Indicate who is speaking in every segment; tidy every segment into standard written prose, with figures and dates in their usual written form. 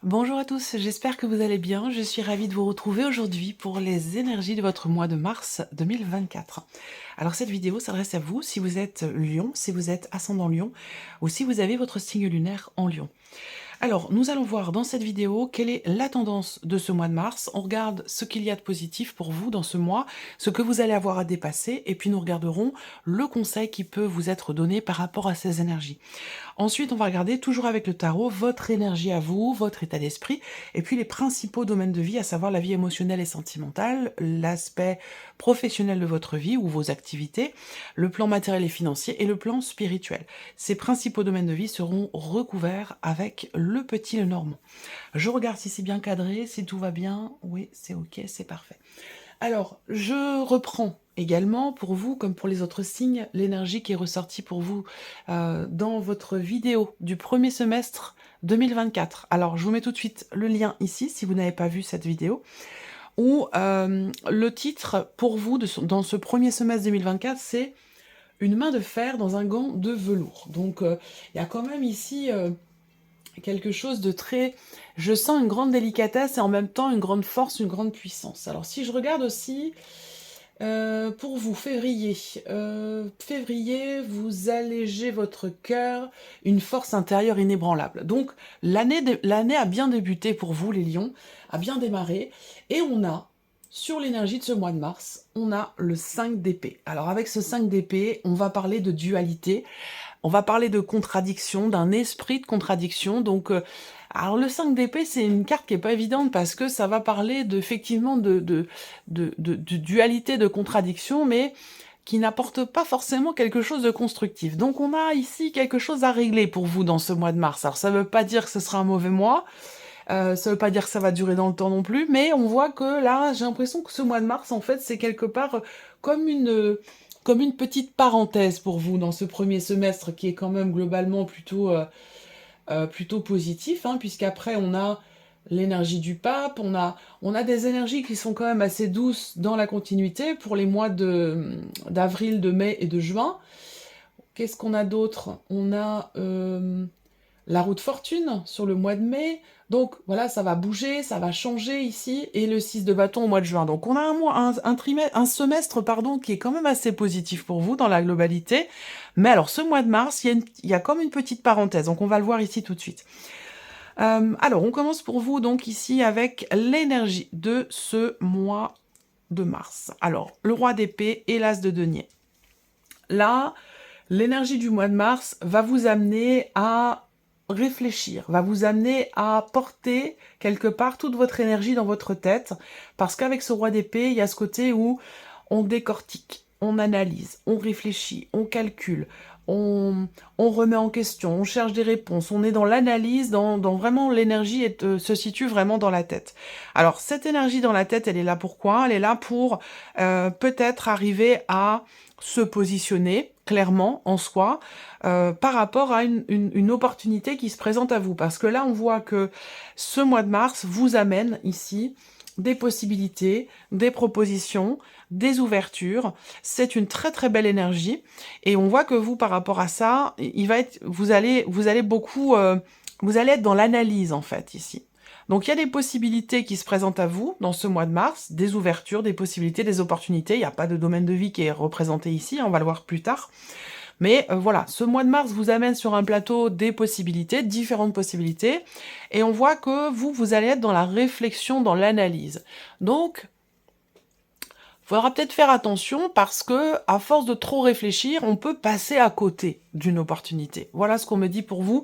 Speaker 1: Bonjour à tous, j'espère que vous allez bien. Je suis ravie de vous retrouver aujourd'hui pour les énergies de votre mois de mars 2024. Alors cette vidéo s'adresse à vous si vous êtes Lion, si vous êtes ascendant Lion ou si vous avez votre signe lunaire en Lion. Alors, nous allons voir dans cette vidéo quelle est la tendance de ce mois de mars. On regarde ce qu'il y a de positif pour vous dans ce mois, ce que vous allez avoir à dépasser, et puis nous regarderons le conseil qui peut vous être donné par rapport à ces énergies. Ensuite, on va regarder, toujours avec le tarot, votre énergie à vous, votre état d'esprit, et puis les principaux domaines de vie, à savoir la vie émotionnelle et sentimentale, l'aspect professionnel de votre vie ou vos activités, le plan matériel et financier, et le plan spirituel. Ces principaux domaines de vie seront recouverts avec le petit Lenormand. Je regarde si c'est bien cadré, si tout va bien. Oui, c'est ok, c'est parfait. Alors, je reprends également pour vous, comme pour les autres signes, l'énergie qui est ressortie pour vous dans votre vidéo du premier semestre 2024. Alors, je vous mets tout de suite le lien ici, si vous n'avez pas vu cette vidéo, où le titre pour vous dans ce premier semestre 2024, c'est « Une main de fer dans un gant de velours ». Donc, il y a quand même ici quelque chose de très... Je sens une grande délicatesse et en même temps une grande force, une grande puissance. Alors si je regarde aussi, pour vous, février, vous allégez votre cœur, une force intérieure inébranlable. Donc l'année a bien débuté pour vous les lions, a bien démarré, et on a, sur l'énergie de ce mois de mars, on a le 5 d'épée. Alors avec ce 5 d'épée, on va parler de dualité, on va parler de contradiction, d'un esprit de contradiction. Donc, alors le 5 d'épée, c'est une carte qui est pas évidente parce que ça va parler effectivement de dualité, de contradiction, mais qui n'apporte pas forcément quelque chose de constructif. Donc on a ici quelque chose à régler pour vous dans ce mois de mars. Alors ça veut pas dire que ce sera un mauvais mois, ça veut pas dire que ça va durer dans le temps non plus, mais on voit que là, j'ai l'impression que ce mois de mars, en fait, c'est quelque part comme une petite parenthèse pour vous dans ce premier semestre qui est quand même globalement plutôt positif, hein, puisqu'après on a l'énergie du pape, on a des énergies qui sont quand même assez douces dans la continuité pour les mois d'avril, de mai et de juin. Qu'est-ce qu'on a d'autre? On a la roue de fortune sur le mois de mai. Donc voilà, ça va bouger, ça va changer ici. Et le 6 de bâton au mois de juin. Donc on a un semestre qui est quand même assez positif pour vous dans la globalité. Mais alors ce mois de mars, il y a comme une petite parenthèse. Donc on va le voir ici tout de suite. Alors on commence pour vous donc ici avec l'énergie de ce mois de mars. Alors le roi d'épée et l'as de denier. Là, l'énergie du mois de mars va vous amener à réfléchir, va vous amener à porter quelque part toute votre énergie dans votre tête, parce qu'avec ce roi d'épée, il y a ce côté où on décortique, on analyse, on réfléchit, on calcule, on remet en question, on cherche des réponses, on est dans l'analyse, dans vraiment l'énergie se situe vraiment dans la tête. Alors cette énergie dans la tête, elle est là pourquoi? Elle est là pour peut-être arriver à se positionner clairement en soi par rapport à une opportunité qui se présente à vous. Parce que là, on voit que ce mois de mars vous amène ici des possibilités, des propositions, des ouvertures. C'est une très très belle énergie. Et on voit que vous, par rapport à ça, vous allez être dans l'analyse en fait ici. Donc il y a des possibilités qui se présentent à vous dans ce mois de mars, des ouvertures, des possibilités, des opportunités. Il n'y a pas de domaine de vie qui est représenté ici, on va le voir plus tard. Mais voilà, ce mois de mars vous amène sur un plateau des possibilités, différentes possibilités, et on voit que vous allez être dans la réflexion, dans l'analyse. Donc, il faudra peut-être faire attention parce que, à force de trop réfléchir, on peut passer à côté d'une opportunité. Voilà ce qu'on me dit pour vous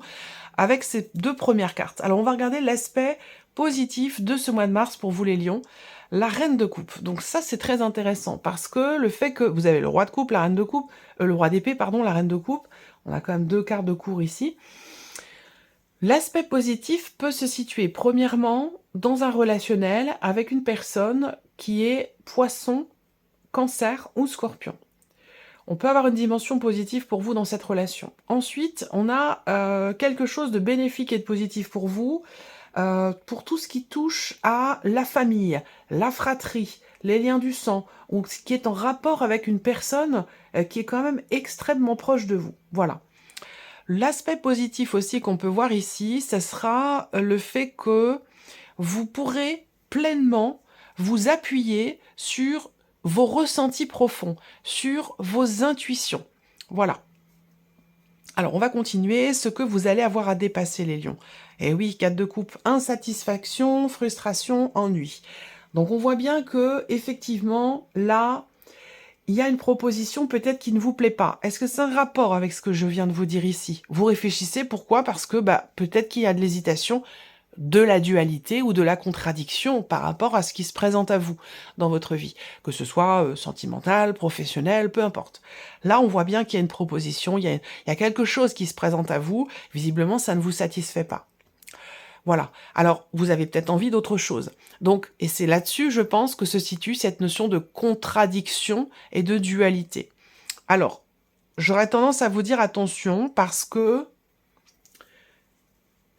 Speaker 1: avec ces deux premières cartes. Alors, on va regarder l'aspect positif de ce mois de mars pour vous les lions. La reine de coupe. Donc ça, c'est très intéressant parce que le fait que vous avez le roi de coupe, la reine de coupe, le roi d'épée, pardon, la reine de coupe, on a quand même deux cartes de cour ici. L'aspect positif peut se situer premièrement dans un relationnel avec une personne qui est poisson Cancer ou Scorpion. On peut avoir une dimension positive pour vous dans cette relation. Ensuite, on a quelque chose de bénéfique et de positif pour vous, pour tout ce qui touche à la famille, la fratrie, les liens du sang, ou ce qui est en rapport avec une personne qui est quand même extrêmement proche de vous. Voilà. L'aspect positif aussi qu'on peut voir ici, ce sera le fait que vous pourrez pleinement vous appuyer sur vos ressentis profonds, sur vos intuitions. Voilà. Alors, on va continuer. Ce que vous allez avoir à dépasser, les lions. Et oui, 4 de coupe, insatisfaction, frustration, ennui. Donc, on voit bien que, effectivement, là, il y a une proposition peut-être qui ne vous plaît pas. Est-ce que c'est un rapport avec ce que je viens de vous dire ici? Vous réfléchissez, pourquoi? Parce que peut-être qu'il y a de l'hésitation, de la dualité ou de la contradiction par rapport à ce qui se présente à vous dans votre vie, que ce soit sentimental, professionnel, peu importe. Là, on voit bien qu'il y a une proposition, il y a quelque chose qui se présente à vous, visiblement ça ne vous satisfait pas. Voilà. Alors, vous avez peut-être envie d'autre chose. Donc, et c'est là-dessus, je pense, que se situe cette notion de contradiction et de dualité. Alors, j'aurais tendance à vous dire attention parce que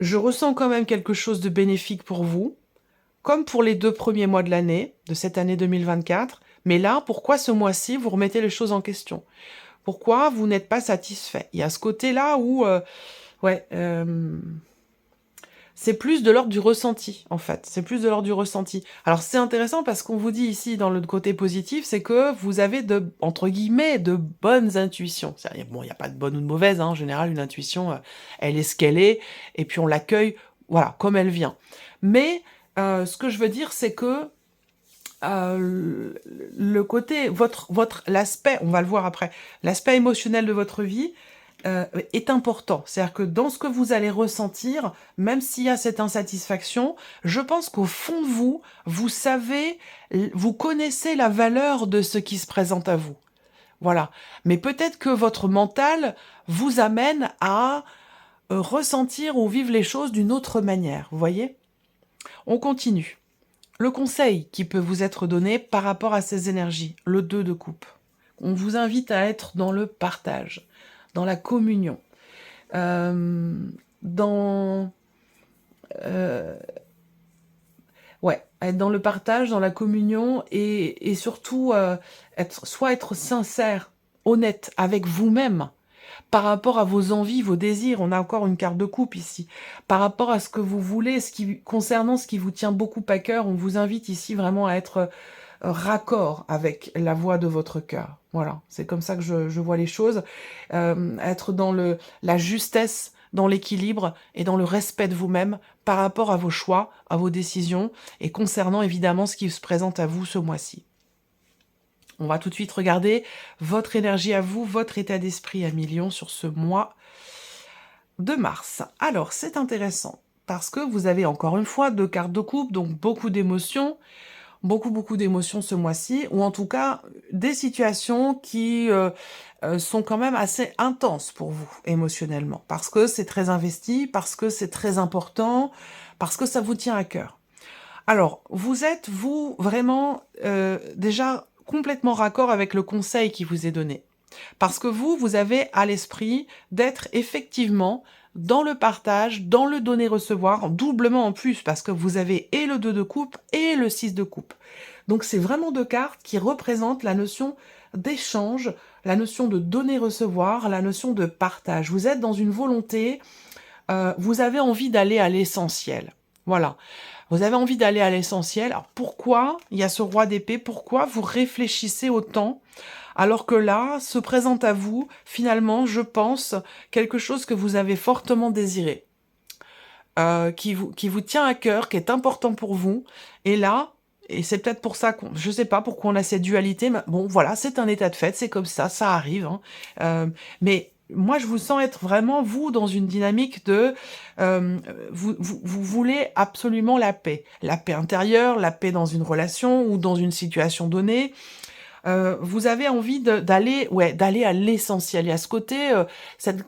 Speaker 1: je ressens quand même quelque chose de bénéfique pour vous, comme pour les 2 premiers mois de l'année, de cette année 2024. Mais là, pourquoi ce mois-ci, vous remettez les choses en question? Pourquoi vous n'êtes pas satisfait? Il y a ce côté-là où, c'est plus de l'ordre du ressenti, en fait. C'est plus de l'ordre du ressenti. Alors, c'est intéressant parce qu'on vous dit ici, dans le côté positif, c'est que vous avez entre guillemets, de bonnes intuitions. Bon, il n'y a pas de bonne ou de mauvaise, hein. En général, une intuition, elle est ce qu'elle est, et puis on l'accueille, voilà, comme elle vient. Mais, ce que je veux dire, c'est que le côté, l'aspect, on va le voir après, l'aspect émotionnel de votre vie, est important. C'est-à-dire que dans ce que vous allez ressentir, même s'il y a cette insatisfaction, je pense qu'au fond de vous, vous savez, vous connaissez la valeur de ce qui se présente à vous. Voilà. Mais peut-être que votre mental vous amène à ressentir ou vivre les choses d'une autre manière. Vous voyez? On continue. Le conseil qui peut vous être donné par rapport à ces énergies, le 2 de coupe. On vous invite à être dans le partage, dans la communion, dans... être dans le partage, dans la communion, et surtout être sincère, honnête avec vous-même, par rapport à vos envies, vos désirs. On a encore une carte de coupe ici. Par rapport à ce que vous voulez, concernant ce qui vous tient beaucoup à cœur, on vous invite ici vraiment à être raccord avec la voix de votre cœur. Voilà, c'est comme ça que je vois les choses. Être dans la justesse, dans l'équilibre et dans le respect de vous-même par rapport à vos choix, à vos décisions et concernant évidemment ce qui se présente à vous ce mois-ci. On va tout de suite regarder votre énergie à vous, votre état d'esprit à Lion sur ce mois de mars. Alors, c'est intéressant parce que vous avez encore une fois 2 cartes de coupe, donc beaucoup d'émotions, beaucoup d'émotions ce mois-ci, ou en tout cas des situations qui sont quand même assez intenses pour vous émotionnellement, parce que c'est très investi, parce que c'est très important, parce que ça vous tient à cœur. Alors, vous êtes, vous, vraiment déjà complètement raccord avec le conseil qui vous est donné. Parce que vous avez à l'esprit d'être effectivement dans le partage, dans le donner-recevoir, doublement en plus, parce que vous avez et le 2 de coupe et le 6 de coupe. Donc c'est vraiment 2 cartes qui représentent la notion d'échange, la notion de donner-recevoir, la notion de partage. Vous êtes dans une volonté, vous avez envie d'aller à l'essentiel. Voilà. Vous avez envie d'aller à l'essentiel. Alors pourquoi il y a ce roi d'épée? Pourquoi vous réfléchissez autant alors que là, se présente à vous, finalement, je pense, quelque chose que vous avez fortement désiré, qui vous tient à cœur, qui est important pour vous. Et là, et c'est peut-être pour ça je sais pas pourquoi on a cette dualité, mais bon, voilà, c'est un état de fait, c'est comme ça arrive. Hein. Mais moi, je vous sens être vraiment, vous, dans une dynamique de... vous voulez absolument la paix intérieure, la paix dans une relation ou dans une situation donnée. Vous avez envie d'aller à l'essentiel. Il y a ce côté, cette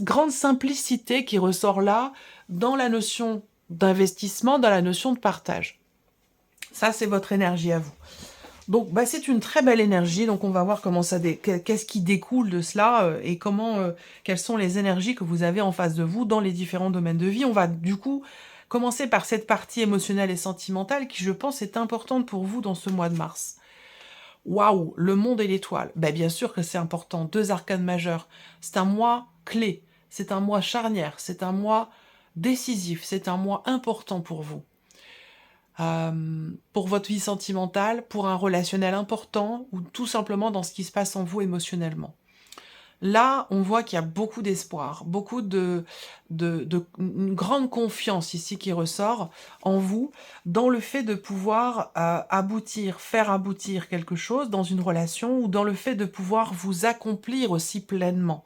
Speaker 1: grande simplicité qui ressort là, dans la notion d'investissement, dans la notion de partage. Ça, c'est votre énergie à vous. Donc, bah, c'est une très belle énergie. Donc, on va voir comment qu'est-ce qui découle de cela et quelles sont les énergies que vous avez en face de vous dans les différents domaines de vie. On va du coup commencer par cette partie émotionnelle et sentimentale qui, je pense, est importante pour vous dans ce mois de mars. Waouh, le monde et l'étoile. Ben, bien sûr que c'est important. 2 arcanes majeures. C'est un mois clé. C'est un mois charnière. C'est un mois décisif. C'est un mois important pour vous. Pour votre vie sentimentale, pour un relationnel important ou tout simplement dans ce qui se passe en vous émotionnellement. Là, on voit qu'il y a beaucoup d'espoir, beaucoup une grande confiance ici qui ressort en vous, dans le fait de pouvoir faire aboutir quelque chose dans une relation ou dans le fait de pouvoir vous accomplir aussi pleinement.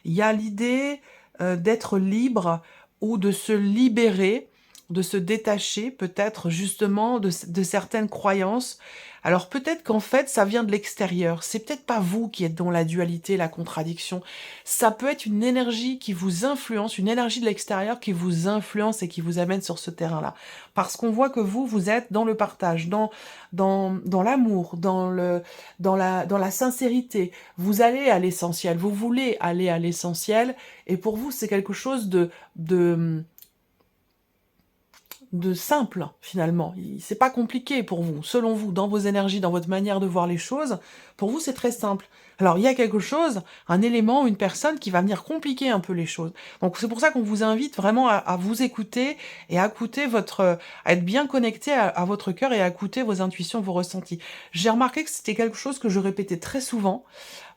Speaker 1: Il y a l'idée d'être libre ou de se libérer, de se détacher peut-être justement de certaines croyances. Alors peut-être qu'en fait ça vient de l'extérieur, c'est peut-être pas vous qui êtes dans la dualité, la contradiction. Ça peut être une énergie qui vous influence, une énergie de l'extérieur qui vous influence et qui vous amène sur ce terrain-là. Parce qu'on voit que vous êtes dans le partage, dans l'amour, dans la sincérité. Vous allez à l'essentiel, vous voulez aller à l'essentiel, et pour vous c'est quelque chose de simple, finalement. C'est pas compliqué pour vous. Selon vous, dans vos énergies, dans votre manière de voir les choses, pour vous, c'est très simple. Alors, il y a quelque chose, un élément, une personne qui va venir compliquer un peu les choses. Donc, c'est pour ça qu'on vous invite vraiment à vous écouter et à écouter à être bien connecté à votre cœur et à écouter vos intuitions, vos ressentis. J'ai remarqué que c'était quelque chose que je répétais très souvent,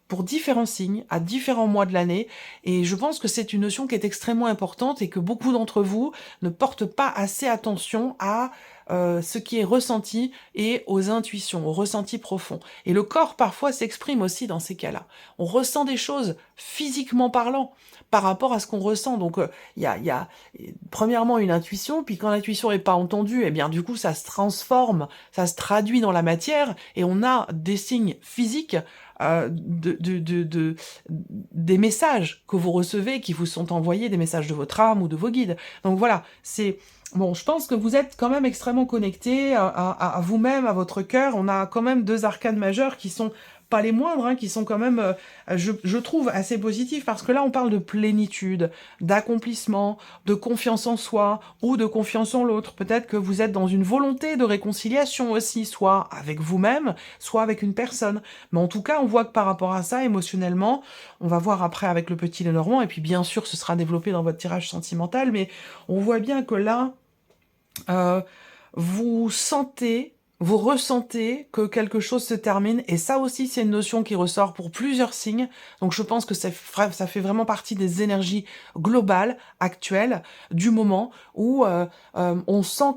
Speaker 1: pour différents signes, à différents mois de l'année, et je pense que c'est une notion qui est extrêmement importante et que beaucoup d'entre vous ne portent pas assez attention à ce qui est ressenti et aux intuitions, aux ressentis profonds. Et le corps, parfois, s'exprime aussi dans ces cas-là. On ressent des choses, physiquement parlant, par rapport à ce qu'on ressent. Donc, il y a premièrement une intuition, puis quand l'intuition n'est pas entendue, eh bien, du coup, ça se transforme, ça se traduit dans la matière, et on a des signes physiques des messages que vous recevez, qui vous sont envoyés, des messages de votre âme ou de vos guides. Donc voilà, bon, je pense que vous êtes quand même extrêmement connecté à vous-même, à votre cœur. On a quand même 2 arcanes majeures qui sont pas les moindres, hein, qui sont quand même, je trouve, assez positifs, parce que là, on parle de plénitude, d'accomplissement, de confiance en soi, ou de confiance en l'autre. Peut-être que vous êtes dans une volonté de réconciliation aussi, soit avec vous-même, soit avec une personne. Mais en tout cas, on voit que par rapport à ça, émotionnellement, on va voir après avec le petit Lenormand, et puis bien sûr, ce sera développé dans votre tirage sentimental, mais on voit bien que là, vous ressentez que quelque chose se termine, et ça aussi c'est une notion qui ressort pour plusieurs signes, donc je pense que ça fait vraiment partie des énergies globales, actuelles, du moment, où on sent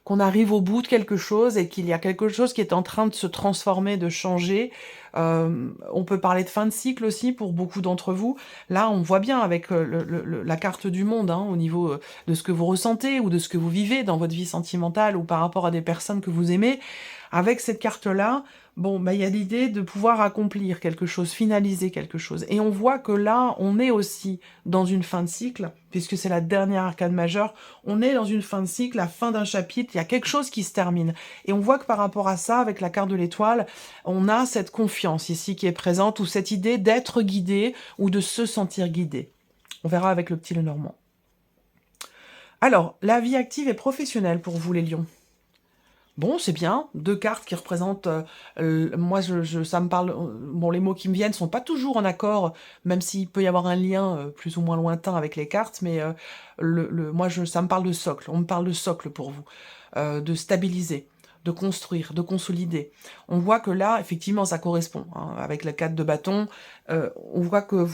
Speaker 1: qu'on arrive au bout de quelque chose, et qu'il y a quelque chose qui est en train de se transformer, de changer. On peut parler de fin de cycle aussi pour beaucoup d'entre vous. Là, on voit bien avec la carte du monde, hein, au niveau de ce que vous ressentez ou de ce que vous vivez dans votre vie sentimentale ou par rapport à des personnes que vous aimez. Avec cette carte-là, bon, bah, il y a l'idée de pouvoir accomplir quelque chose, finaliser quelque chose. Et on voit que là, on est aussi dans une fin de cycle, puisque c'est la dernière arcane majeure. On est dans une fin de cycle, la fin d'un chapitre, il y a quelque chose qui se termine. Et on voit que par rapport à ça, avec la carte de l'étoile, on a cette confiance ici qui est présente, ou cette idée d'être guidé ou de se sentir guidé. On verra avec le petit Lenormand. Alors, la vie active et professionnelle pour vous, les lions. Bon, c'est bien, 2 cartes qui représentent, moi ça me parle, bon, les mots qui me viennent sont pas toujours en accord, même s'il peut y avoir un lien plus ou moins lointain avec les cartes, mais ça me parle de socle, on me parle de socle pour vous, de stabiliser, de construire, de consolider. On voit que là, effectivement, ça correspond, hein, avec la 4 de bâton, on voit que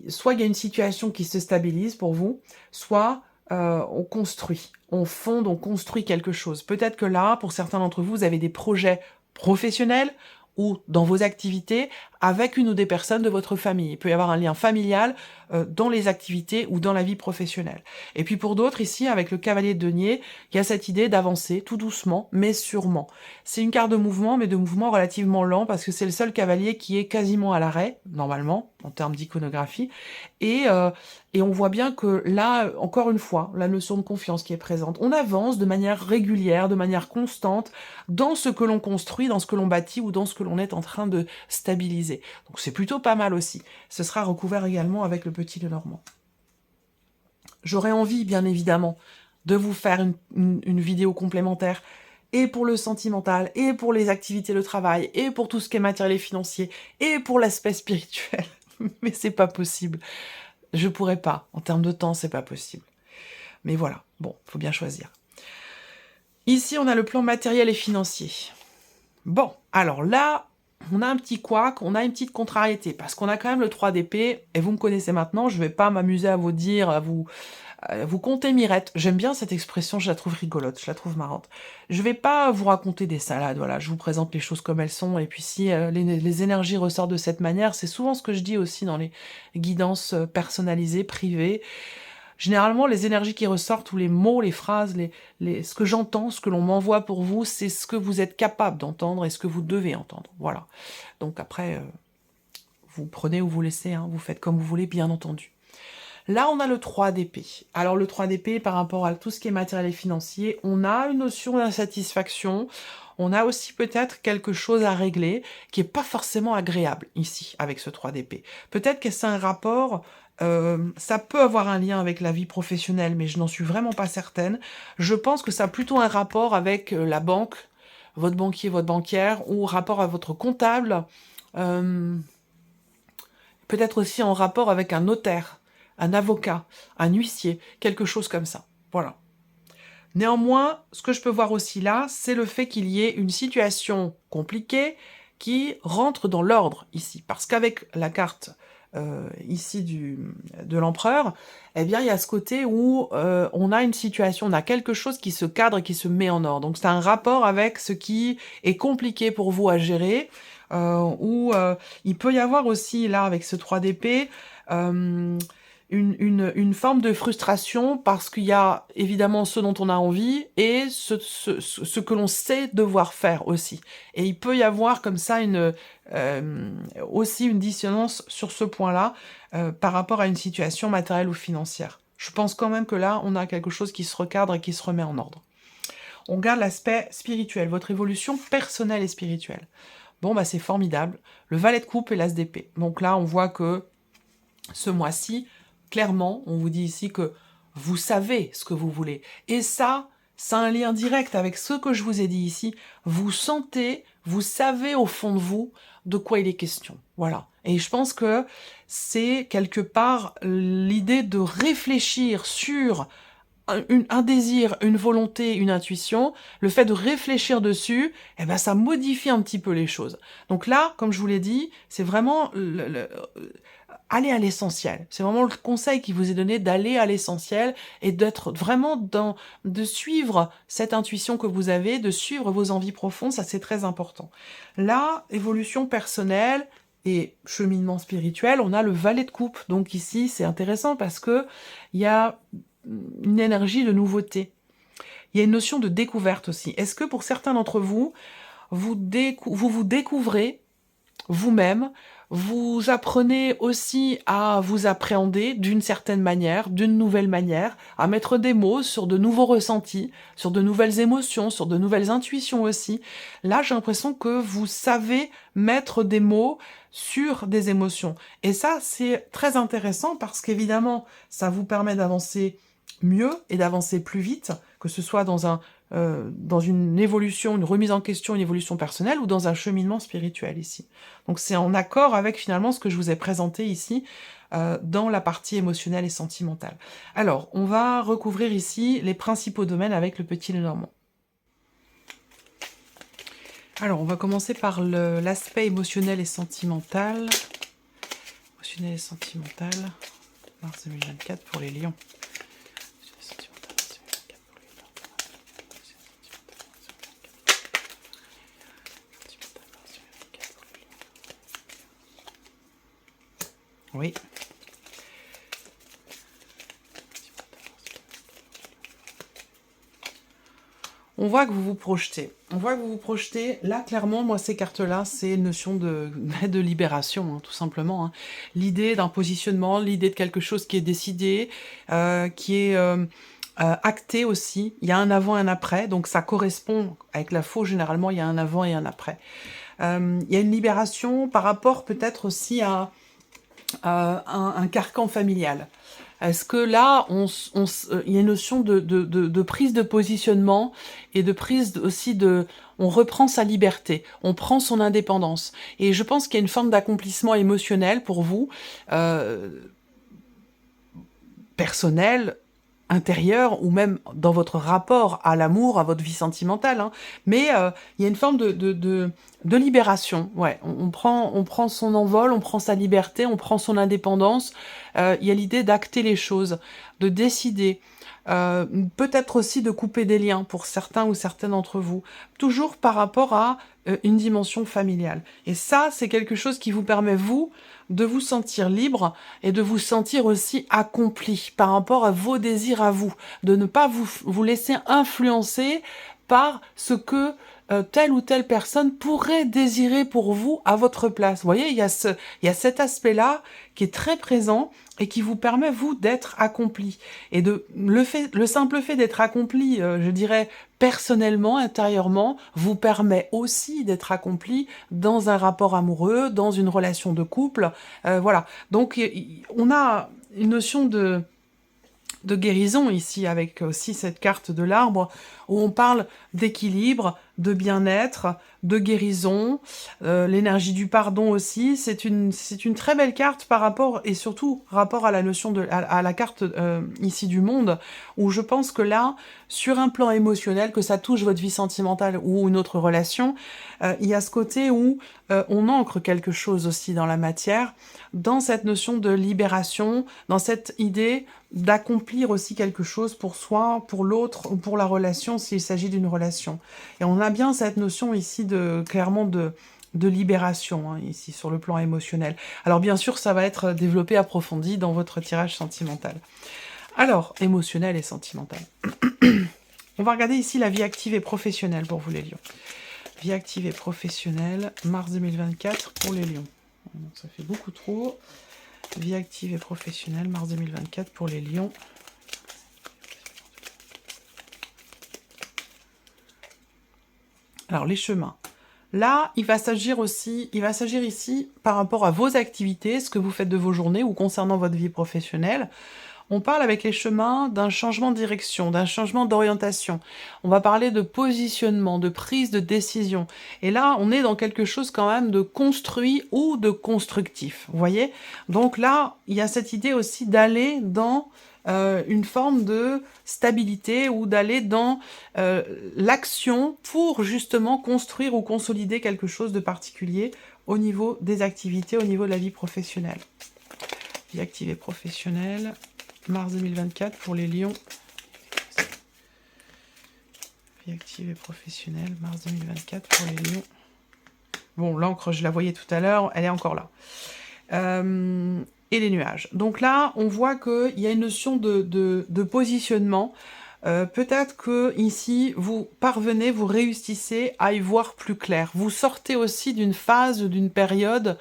Speaker 1: soit il y a une situation qui se stabilise pour vous, soit on construit, on fonde, on construit quelque chose. Peut-être que là, pour certains d'entre vous, vous avez des projets professionnels ou dans vos activités avec une ou des personnes de votre famille. Il peut y avoir un lien familial dans les activités ou dans la vie professionnelle. Et puis pour d'autres, ici, avec le cavalier de denier, il y a cette idée d'avancer tout doucement, mais sûrement. C'est une carte de mouvement, mais de mouvement relativement lent, parce que c'est le seul cavalier qui est quasiment à l'arrêt, normalement, en termes d'iconographie. Et on voit bien que là, encore une fois, la notion de confiance qui est présente. On avance de manière régulière, de manière constante, dans ce que l'on construit, dans ce que l'on bâtit ou dans ce que l'on est en train de stabiliser. Donc c'est plutôt pas mal aussi. Ce sera recouvert également avec le petit Lenormand. J'aurais envie, bien évidemment, de vous faire une vidéo complémentaire et pour le sentimental, et pour les activités de travail, et pour tout ce qui est matériel et financier, et pour l'aspect spirituel. Mais c'est pas possible. Je pourrais pas. En termes de temps, c'est pas possible. Mais voilà. Bon, faut bien choisir. Ici, on a le plan matériel et financier. Bon, alors là, on a un petit couac, on a une petite contrariété, parce qu'on a quand même le 3 d'épée, et vous me connaissez maintenant, je vais pas m'amuser à vous dire, à vous compter mirettes. J'aime bien cette expression, je la trouve rigolote, je la trouve marrante. Je vais pas vous raconter des salades, voilà, je vous présente les choses comme elles sont, et puis si les énergies ressortent de cette manière, c'est souvent ce que je dis aussi dans les guidances personnalisées, privées. Généralement, les énergies qui ressortent, ou les mots, les phrases, ce que j'entends, ce que l'on m'envoie pour vous, c'est ce que vous êtes capable d'entendre et ce que vous devez entendre. Voilà. Donc après, vous prenez ou vous laissez, hein, vous faites comme vous voulez, bien entendu. Là, on a le 3 d'épée. Alors, le 3 d'épée, par rapport à tout ce qui est matériel et financier, on a une notion d'insatisfaction. On a aussi peut-être quelque chose à régler qui est pas forcément agréable ici, avec ce 3 d'épée. Peut-être que c'est un rapport, ça peut avoir un lien avec la vie professionnelle, mais je n'en suis vraiment pas certaine. Je pense que ça a plutôt un rapport avec la banque, votre banquier, votre banquière, ou rapport à votre comptable, peut-être aussi en rapport avec un notaire, un avocat, un huissier, quelque chose comme ça. Voilà. Néanmoins, ce que je peux voir aussi là, c'est le fait qu'il y ait une situation compliquée qui rentre dans l'ordre ici. Parce qu'avec la carte ici de l'empereur, eh bien, il y a ce côté où on a une situation, on a quelque chose qui se cadre et qui se met en ordre. Donc, c'est un rapport avec ce qui est compliqué pour vous à gérer, où il peut y avoir aussi, là, avec ce 3 d'épée, une forme de frustration parce qu'il y a évidemment ce dont on a envie et ce que l'on sait devoir faire aussi. Et il peut y avoir comme ça aussi une dissonance sur ce point-là par rapport à une situation matérielle ou financière. Je pense quand même que là, on a quelque chose qui se recadre et qui se remet en ordre. On garde l'aspect spirituel, votre évolution personnelle et spirituelle. Bon, bah c'est formidable. Le valet de coupe et l'as d'épée. Donc là, on voit que ce mois-ci, clairement, on vous dit ici que vous savez ce que vous voulez. Et ça a un lien direct avec ce que je vous ai dit ici. Vous sentez, vous savez au fond de vous de quoi il est question. Voilà. Et je pense que c'est quelque part l'idée de réfléchir sur un désir, une volonté, une intuition, le fait de réfléchir dessus, eh ben ça modifie un petit peu les choses. Donc là, comme je vous l'ai dit, c'est vraiment aller à l'essentiel. C'est vraiment le conseil qui vous est donné d'aller à l'essentiel et d'être vraiment de suivre cette intuition que vous avez, de suivre vos envies profondes, ça c'est très important. Là, évolution personnelle et cheminement spirituel, on a le valet de coupe. Donc ici, c'est intéressant parce que il y a une énergie de nouveauté. Il y a une notion de découverte aussi. Est-ce que pour certains d'entre vous, vous vous découvrez vous-même, vous apprenez aussi à vous appréhender d'une certaine manière, d'une nouvelle manière, à mettre des mots sur de nouveaux ressentis, sur de nouvelles émotions, sur de nouvelles intuitions aussi. Là, j'ai l'impression que vous savez mettre des mots sur des émotions. Et ça, c'est très intéressant parce qu'évidemment, ça vous permet d'avancer mieux et d'avancer plus vite, que ce soit dans une évolution, une remise en question, une évolution personnelle ou dans un cheminement spirituel ici. Donc c'est en accord avec finalement ce que je vous ai présenté ici dans la partie émotionnelle et sentimentale. Alors, on va recouvrir ici les principaux domaines avec le petit Lenormand. Alors, on va commencer par l'aspect émotionnel et sentimental. Émotionnel et sentimental, mars 2024 pour les lions. Oui. On voit que vous vous projetez. On voit que vous vous projetez. Là, clairement, moi, ces cartes-là, c'est une notion de libération, hein, tout simplement. Hein. L'idée d'un positionnement, l'idée de quelque chose qui est décidé, qui est acté aussi. Il y a un avant et un après, donc ça correspond avec la faux. Généralement, il y a un avant et un après. Il y a une libération par rapport peut-être aussi à un carcan familial. Est-ce que là, il y a une notion de prise de positionnement et de prise aussi de... On reprend sa liberté, on prend son indépendance. Et je pense qu'il y a une forme d'accomplissement émotionnel pour vous, personnel, intérieur, ou même dans votre rapport à l'amour, à votre vie sentimentale. Hein. Mais il y a une forme de libération. Ouais, on prend son envol, on prend sa liberté, on prend son indépendance. Il y a l'idée d'acter les choses, de décider. Peut-être aussi de couper des liens pour certains ou certaines d'entre vous. Toujours par rapport à une dimension familiale. Et ça, c'est quelque chose qui vous permet, vous, de vous sentir libre et de vous sentir aussi accompli par rapport à vos désirs à vous, de ne pas vous laisser influencer par ce que telle ou telle personne pourrait désirer pour vous à votre place. Vous voyez, il y a cet aspect-là qui est très présent et qui vous permet, vous, d'être accompli. Et le simple fait d'être accompli, je dirais, personnellement, intérieurement, vous permet aussi d'être accompli dans un rapport amoureux, dans une relation de couple. Voilà. Donc, on a une notion de guérison ici, avec aussi cette carte de l'arbre, où on parle d'équilibre, de bien-être, de guérison, l'énergie du pardon aussi. C'est une très belle carte par rapport, et surtout rapport à la notion à la carte ici du monde, où je pense que là, sur un plan émotionnel, que ça touche votre vie sentimentale ou une autre relation, il y a ce côté où on ancre quelque chose aussi dans la matière, dans cette notion de libération, dans cette idée d'accomplir aussi quelque chose pour soi, pour l'autre, ou pour la relation, s'il s'agit d'une relation. Et on a bien cette notion ici clairement de libération, hein, ici, sur le plan émotionnel. Alors bien sûr, ça va être développé, approfondi dans votre tirage sentimental. Alors, émotionnel et sentimental. On va regarder ici la vie active et professionnelle pour vous les lions. Vie active et professionnelle, mars 2024 pour les lions. Ça fait beaucoup trop. Vie active et professionnelle, mars 2024 pour les lions. Alors, les chemins. Là, il va s'agir ici par rapport à vos activités, ce que vous faites de vos journées ou concernant votre vie professionnelle. On parle avec les chemins d'un changement de direction, d'un changement d'orientation. On va parler de positionnement, de prise de décision. Et là, on est dans quelque chose quand même de construit ou de constructif. Vous voyez? Donc là, il y a cette idée aussi d'aller dans une forme de stabilité ou d'aller dans l'action pour justement construire ou consolider quelque chose de particulier au niveau des activités, au niveau de la vie professionnelle. Vie active et professionnelle. Mars 2024 pour les lions. Vie active et professionnelle, mars 2024 pour les lions. Bon, l'encre, je la voyais tout à l'heure, elle est encore là. Et les nuages. Donc là, on voit qu'il y a une notion de positionnement. Peut-être que ici, vous parvenez, vous réussissez à y voir plus clair. Vous sortez aussi d'une phase, d'une période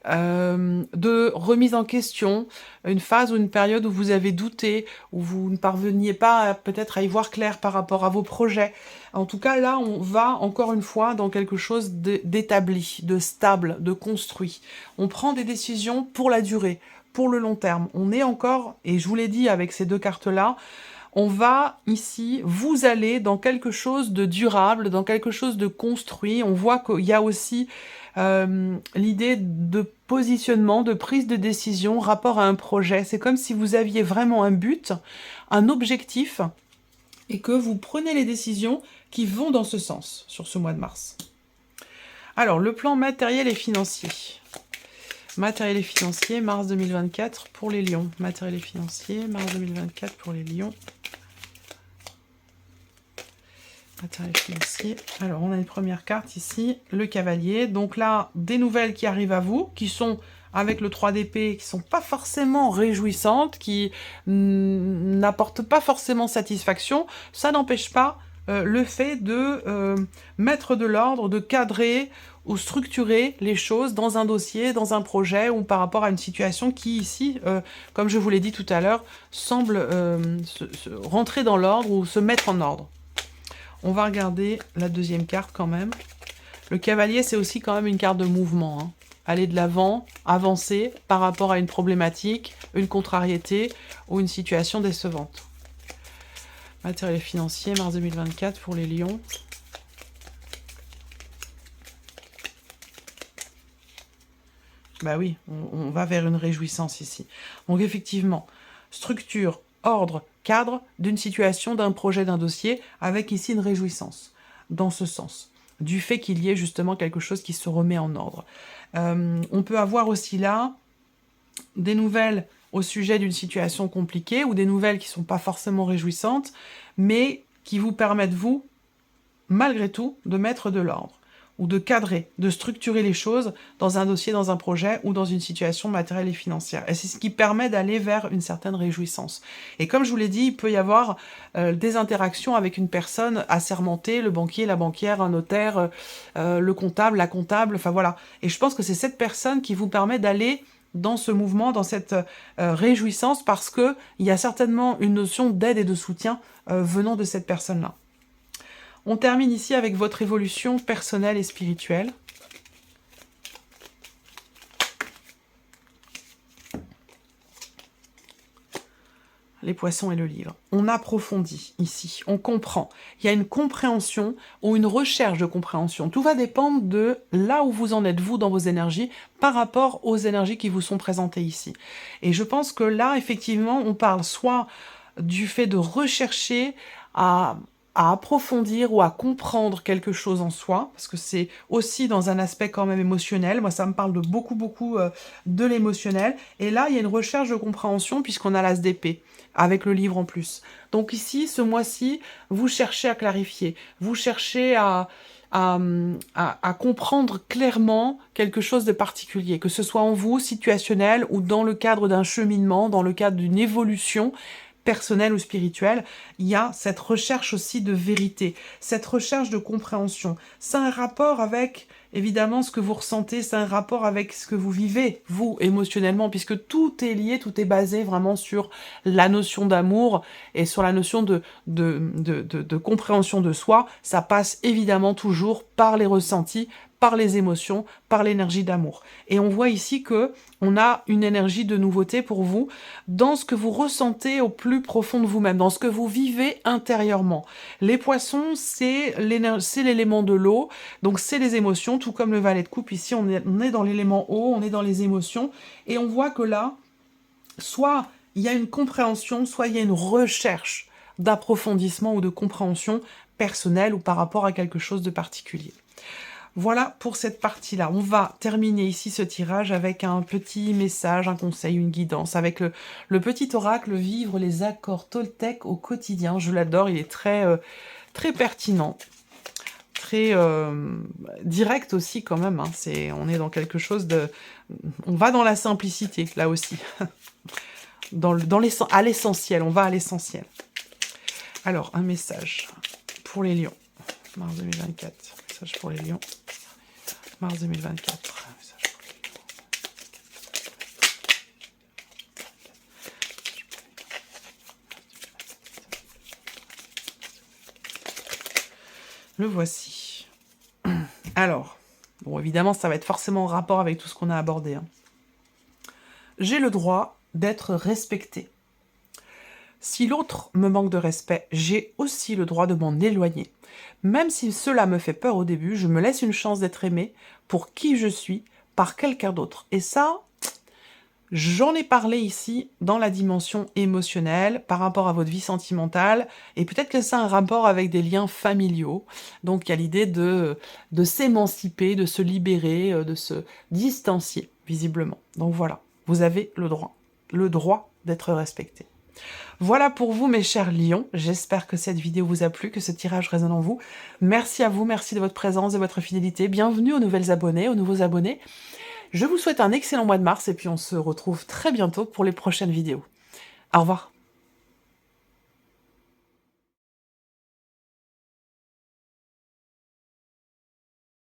Speaker 1: de remise en question, une phase ou une période où vous avez douté, où vous ne parveniez pas peut-être à y voir clair par rapport à vos projets. En tout cas, là, on va encore une fois dans quelque chose d'établi, de stable, de construit. On prend des décisions pour la durée, pour le long terme. On est encore, et je vous l'ai dit avec ces deux cartes-là, on va ici, vous allez dans quelque chose de durable, dans quelque chose de construit. On voit qu'il y a aussi l'idée de positionnement, de prise de décision, rapport à un projet. C'est comme si vous aviez vraiment un but, un objectif, et que vous prenez les décisions qui vont dans ce sens, sur ce mois de mars. Alors, le plan matériel et financier. Matériel et financier, mars 2024 pour les lions. Matériel et financier, mars 2024 pour les lions. Matériel financier. Alors, on a une première carte ici, le cavalier. Donc là, des nouvelles qui arrivent à vous, qui sont avec le 3 d'épée qui sont pas forcément réjouissantes, qui n'apportent pas forcément satisfaction, ça n'empêche pas le fait de mettre de l'ordre, de cadrer ou structurer les choses dans un dossier, dans un projet ou par rapport à une situation qui ici, comme je vous l'ai dit tout à l'heure, semble rentrer dans l'ordre ou se mettre en ordre. On va regarder la deuxième carte quand même. Le cavalier, c'est aussi quand même une carte de mouvement, hein. Aller de l'avant, avancer par rapport à une problématique, une contrariété ou une situation décevante. Matériel financier, mars 2024 pour les lions. Bah oui, on va vers une réjouissance ici. Donc effectivement, structure, ordre, cadre d'une situation, d'un projet, d'un dossier, avec ici une réjouissance, dans ce sens, du fait qu'il y ait justement quelque chose qui se remet en ordre. On peut avoir aussi là des nouvelles au sujet d'une situation compliquée, ou des nouvelles qui ne sont pas forcément réjouissantes, mais qui vous permettent, vous, malgré tout, de mettre de l'ordre, ou de cadrer, de structurer les choses dans un dossier, dans un projet, ou dans une situation matérielle et financière. Et c'est ce qui permet d'aller vers une certaine réjouissance. Et comme je vous l'ai dit, il peut y avoir des interactions avec une personne assermentée, le banquier, la banquière, un notaire, le comptable, la comptable, enfin voilà. Et je pense que c'est cette personne qui vous permet d'aller dans ce mouvement, dans cette réjouissance, parce qu'il y a certainement une notion d'aide et de soutien venant de cette personne-là. On termine ici avec votre évolution personnelle et spirituelle. Les poissons et le livre. On approfondit ici, on comprend. Il y a une compréhension ou une recherche de compréhension. Tout va dépendre de là où vous en êtes, vous, dans vos énergies, par rapport aux énergies qui vous sont présentées ici. Et je pense que là, effectivement, on parle soit du fait de rechercher à approfondir ou à comprendre quelque chose en soi, parce que c'est aussi dans un aspect quand même émotionnel. Moi, ça me parle de beaucoup de l'émotionnel. Et là, il y a une recherche de compréhension puisqu'on a l'as d'épée, avec le livre en plus. Donc ici, ce mois-ci, vous cherchez à clarifier, vous cherchez à comprendre clairement quelque chose de particulier, que ce soit en vous, situationnel, ou dans le cadre d'un cheminement, dans le cadre d'une évolution, personnel ou spirituel, il y a cette recherche aussi de vérité, cette recherche de compréhension. C'est un rapport avec, évidemment, ce que vous ressentez, c'est un rapport avec ce que vous vivez, vous, émotionnellement, puisque tout est lié, tout est basé vraiment sur la notion d'amour et sur la notion de compréhension de soi. Ça passe évidemment toujours par les ressentis, par les émotions, par l'énergie d'amour. Et on voit ici que on a une énergie de nouveauté pour vous dans ce que vous ressentez au plus profond de vous-même, dans ce que vous vivez intérieurement. Les poissons, c'est l'élément de l'eau, donc c'est les émotions, tout comme le valet de coupe. Ici, on est dans l'élément eau, on est dans les émotions, et on voit que là, soit il y a une compréhension, soit il y a une recherche d'approfondissement ou de compréhension personnelle ou par rapport à quelque chose de particulier. Voilà pour cette partie-là. On va terminer ici ce tirage avec un petit message, un conseil, une guidance, avec le petit oracle Vivre les accords Toltec au quotidien. Je l'adore, il est très pertinent, très direct aussi quand même. Hein. On est dans quelque chose de... On va dans la simplicité, là aussi. À l'essentiel, on va à l'essentiel. Alors, un message pour les lions. Mars 2024, message pour les lions. Mars 2024. Le voici. Alors, bon, évidemment, ça va être forcément en rapport avec tout ce qu'on a abordé. Hein. J'ai le droit d'être respecté. Si l'autre me manque de respect, j'ai aussi le droit de m'en éloigner. Même si cela me fait peur au début, je me laisse une chance d'être aimé pour qui je suis par quelqu'un d'autre. Et ça, j'en ai parlé ici dans la dimension émotionnelle par rapport à votre vie sentimentale et peut-être que ça a un rapport avec des liens familiaux. Donc il y a l'idée de s'émanciper, de se libérer, de se distancier visiblement. Donc voilà, vous avez le droit d'être respecté. Voilà pour vous mes chers lions, j'espère que cette vidéo vous a plu, que ce tirage résonne en vous. Merci à vous, merci de votre présence, de votre fidélité, bienvenue aux nouvelles abonnés, aux nouveaux abonnés. Je vous souhaite un excellent mois de mars et puis on se retrouve très bientôt pour les prochaines vidéos. Au revoir.